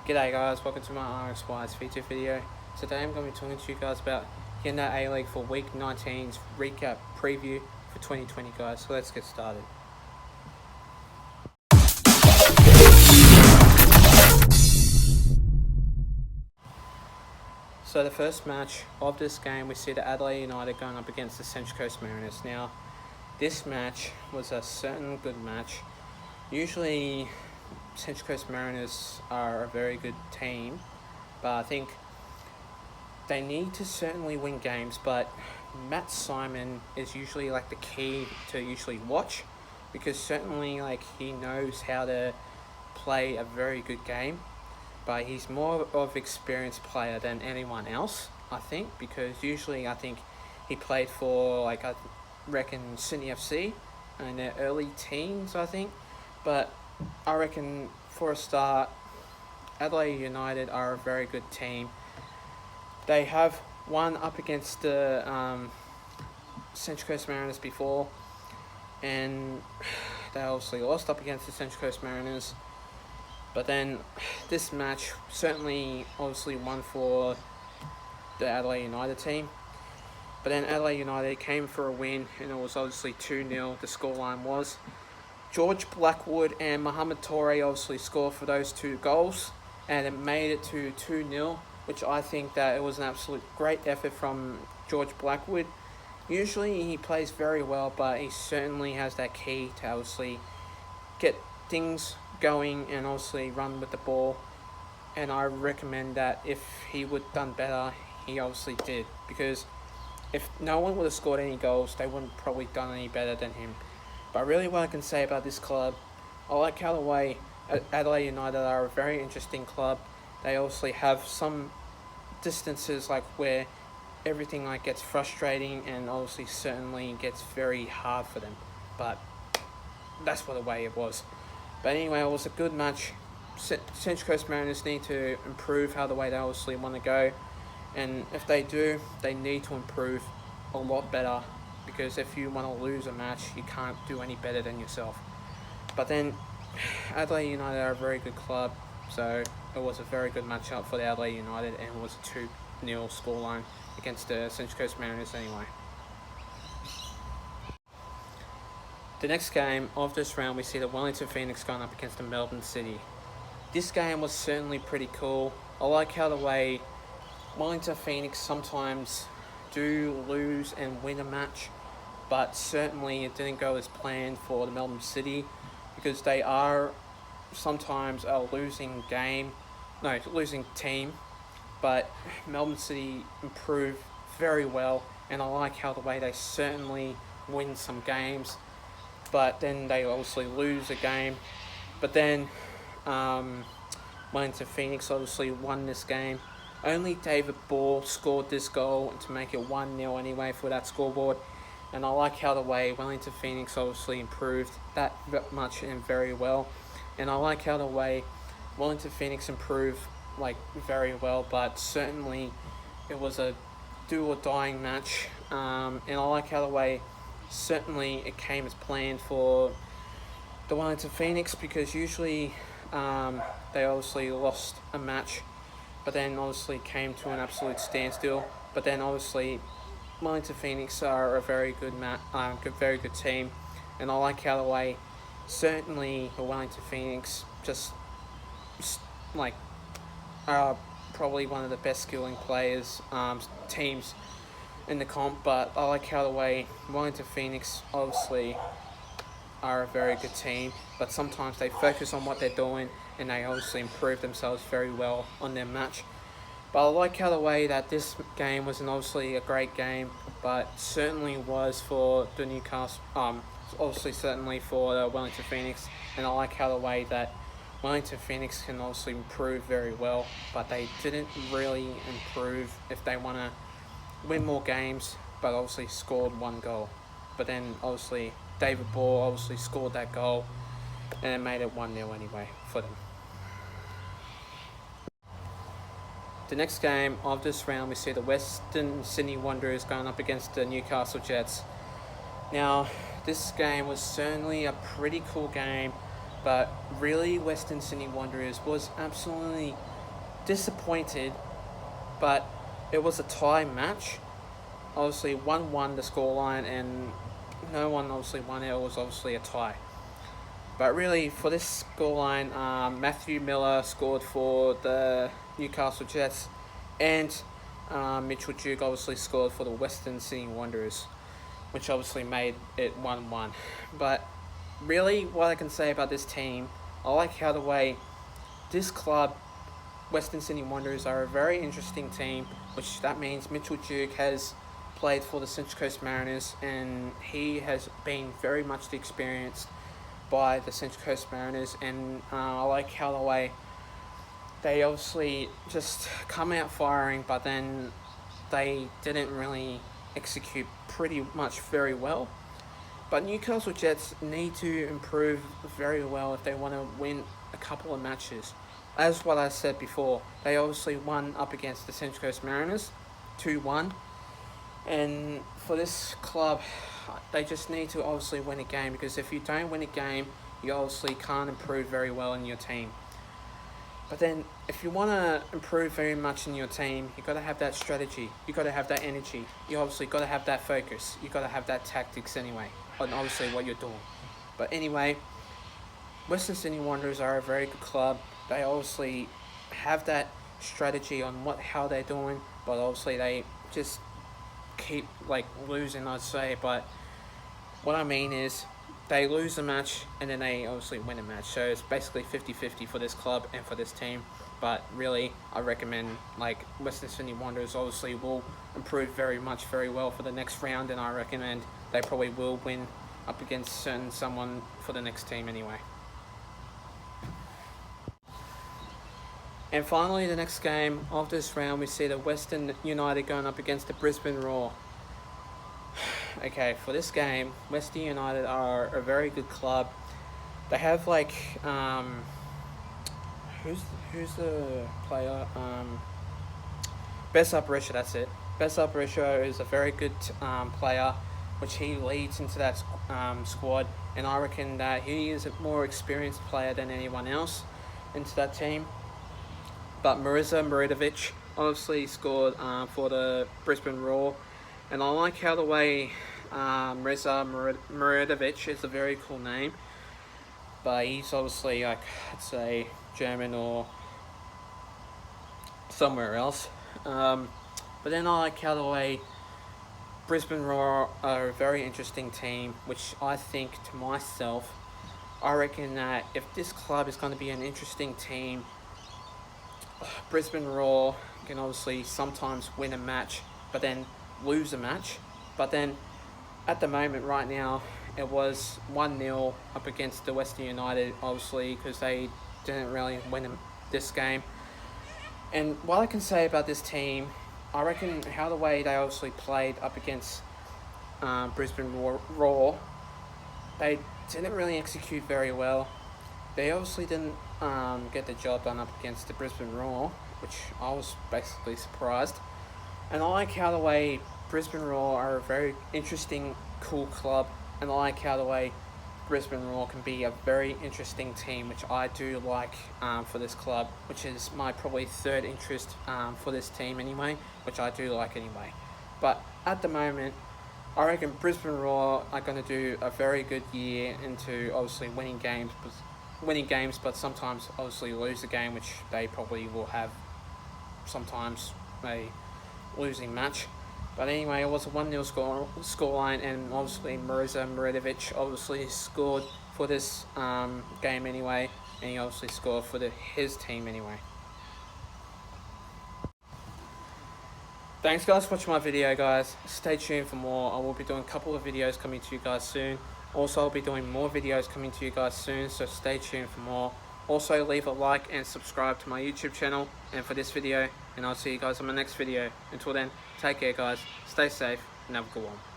G'day guys, welcome to my RXY's feature video. Today I'm going to be talking to you guys about Hyundai Aleague for week 19's recap preview for 2020 guys, so let's get started. So the first match of this game, we see the Adelaide United going up against the Central Coast Mariners. Now, this match was a certain good match. Usually Central Coast Mariners are a very good team, but I think they need to certainly win games, but Matt Simon is usually like the key to usually watch, because certainly like he knows how to play a very good game, but he's more of an experienced player than anyone else, I think, because usually I think he played for like I reckon Sydney FC in their early teens, I think, but I reckon for a start, Adelaide United are a very good team. They have won up against the Central Coast Mariners before, and they obviously lost up against the Central Coast Mariners. But then this match certainly obviously won for the Adelaide United team. But then Adelaide United came for a win, and it was obviously 2-0, the scoreline was. George Blackwood and Mohamed Toure obviously scored for those two goals, and it made it to 2-0, which I think that it was an absolute great effort from George Blackwood. Usually he plays very well, but he certainly has that key to obviously get things going and obviously run with the ball, and I recommend that if he would have done better, he obviously did, because if no one would have scored any goals, they wouldn't probably done any better than him. But really what I can say about this club, I like how the way Adelaide United are a very interesting club. They obviously have some distances like where everything like gets frustrating and obviously certainly gets very hard for them, but that's what the way it was. But anyway, it was a good match. Central Coast Mariners need to improve how the way they obviously want to go, and if they do, they need to improve a lot better, because if you want to lose a match, you can't do any better than yourself. But then Adelaide United are a very good club, so it was a very good matchup for the Adelaide United, and it was a 2-0 scoreline against the Central Coast Mariners anyway. The next game of this round, we see the Wellington Phoenix going up against the Melbourne City. This game was certainly pretty cool. I like how the way Wellington Phoenix sometimes do lose and win a match, but certainly it didn't go as planned for the Melbourne City, because they are sometimes a losing team, but Melbourne City improved very well, and I like how the way they certainly win some games, but then they obviously lose a game. But then Wellington Phoenix obviously won this game. Only David Ball scored this goal to make it 1-0 anyway for that scoreboard. And I like how the way Wellington Phoenix obviously improved that much and very well. And I like how the way Wellington Phoenix improved like very well, but certainly it was a do-or-dying match. And I like how the way certainly it came as planned for the Wellington Phoenix, because usually they obviously lost a match, but then obviously came to an absolute standstill. But then obviously Wellington Phoenix are a very good very good team, and I like how the way certainly the Wellington Phoenix just like are probably one of the best skilling players teams in the comp. But I like how the way Wellington Phoenix obviously are a very good team, but sometimes they focus on what they're doing and they obviously improve themselves very well on their match. But I like how the way that this game wasn't obviously a great game, but certainly was for the Newcastle, obviously certainly for the Wellington Phoenix. And I like how the way that Wellington Phoenix can obviously improve very well, but they didn't really improve if they want to win more games, but obviously scored one goal. But then obviously David Ball obviously scored that goal, and it made it 1-0 anyway for them. The next game of this round, we see the Western Sydney Wanderers going up against the Newcastle Jets. Now, this game was certainly a pretty cool game, but really Western Sydney Wanderers was absolutely disappointed, but it was a tie match. Obviously 1-1 the scoreline, and no one obviously won it. It was obviously a tie. But really, for this scoreline, Matthew Miller scored for the Newcastle Jets, and Mitchell Duke obviously scored for the Western Sydney Wanderers, which obviously made it 1-1. But really, what I can say about this team, I like how the way this club, Western Sydney Wanderers, are a very interesting team, which that means Mitchell Duke has played for the Central Coast Mariners, and he has been very much experienced by the Central Coast Mariners, and I like how the way they obviously just come out firing, but then they didn't really execute pretty much very well. But Newcastle Jets need to improve very well if they want to win a couple of matches. As what I said before, they obviously won up against the Central Coast Mariners 2-1, and for this club, they just need to obviously win a game, because if you don't win a game, you obviously can't improve very well in your team. But then, if you want to improve very much in your team, you got to have that strategy. You got to have that energy. You obviously got to have that focus. You got to have that tactics anyway, on obviously what you're doing. But anyway, Western Sydney Wanderers are a very good club. They obviously have that strategy on how they're doing, but obviously they just keep losing, I'd say. But what I mean is, they lose a match and then they obviously win a match. So it's basically 50-50 for this club and for this team. But really, I recommend Western Sydney Wanderers obviously will improve very well for the next round, and I recommend they probably will win up against someone for the next team anyway. And finally, the next game of this round, we see the Western United going up against the Brisbane Roar. Okay, for this game, Western United are a very good club. They have who's the player? Besa Barisha, that's it. Besa Barisha is a very good player, which he leads into that squad, and I reckon that he is a more experienced player than anyone else into that team. But Marisa Muridovic obviously scored for the Brisbane Roar, and I like how the way Marisa Muridovic is a very cool name, but he's obviously I'd say German or somewhere else. But then I like how the way Brisbane Roar are a very interesting team, which I think to myself, I reckon that if this club is going to be an interesting team, Brisbane Roar can obviously sometimes win a match, but then lose a match. But then at the moment right now, it was 1-0 up against the Western United, obviously, because they didn't really win this game. And what I can say about this team, I reckon how the way they obviously played up against Brisbane Roar, they didn't really execute very well. They obviously didn't get the job done up against the Brisbane Roar, which I was basically surprised. And I like how the way Brisbane Roar are a very interesting, cool club, and I like how the way Brisbane Roar can be a very interesting team, which I do like for this club, which is my probably third interest for this team anyway, which I do like anyway. But at the moment, I reckon Brisbane Roar are going to do a very good year into obviously winning games, but sometimes obviously lose the game, which they probably will have sometimes a losing match. But anyway, it was a 1-0 scoreline, and obviously Marisa Muridovic obviously scored for this game anyway, and he obviously scored for his team anyway. Thanks guys for watching my video, guys. Stay tuned for more. I will be doing a couple of videos coming to you guys soon. Also, I'll be doing more videos coming to you guys soon, so stay tuned for more. Also, leave a like and subscribe to my YouTube channel and for this video, and I'll see you guys on my next video. Until then, take care guys, stay safe, and have a good one.